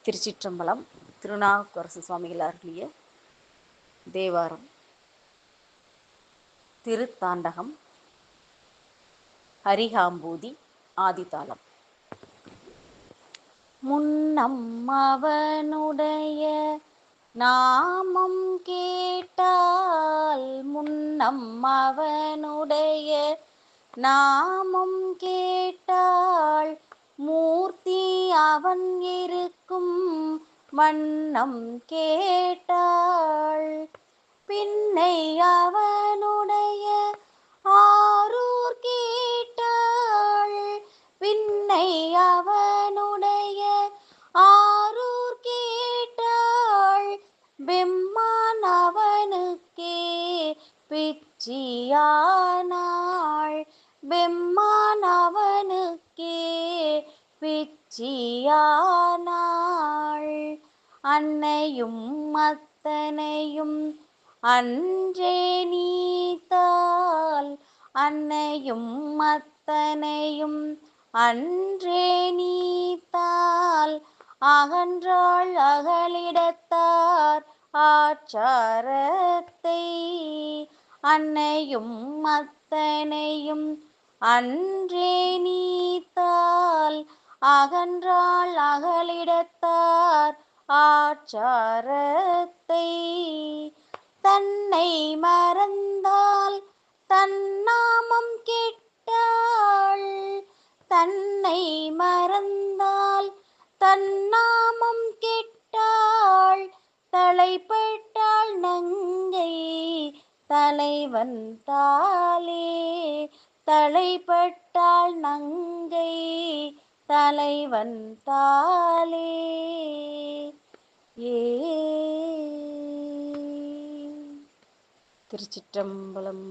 திருச்சிற்றம்பலம். திருநாவுக்கரசு சுவாமிகள் அருளிய தேவாரம் திருத்தாண்டகம் ஹரிகாம்பூதி ஆதிதாளம். முன்னம் அவனுடைய நாமம் கேட்டால், முன்னம் அவனுடைய நாமம் கேட்டால், மூர்த்தி அவன் இருக்கும் வண்ணம் கேட்டாள். பின்னை அவனுடைய ஆரூர் கேட்டாள், பின்னை அவனுடைய ஆரூர் கேட்டாள். பெம்மான் அவனுக்கே பிச்சியானாள், பெம்மான் அவனுக்கே பிச்சியானாள். அன்னையும் அத்தனையும் அன்றே நீத்தால், அன்னையும் அத்தனையும் அன்றே நீத்தால். அகன்றாள் அகலிடத்தார் ஆச்சாரத்தை, அன்னையும் அத்தனையும் அன்றே நீத்தால். அகன்றாள் அகலிடத்தார் ஆச்சாரத்தை. தன்னை மறந்தால் தன்னாமம் கெட்டாள், தன்னை மறந்தால் தன்னாமம் கெட்டாள். தலைப்பட்டாள் நங்கை தலைவன் தாளே, தலைப்பட்டாள் நங்கை தலைவன் தாளே. திருச்சிற்றம்பலம்.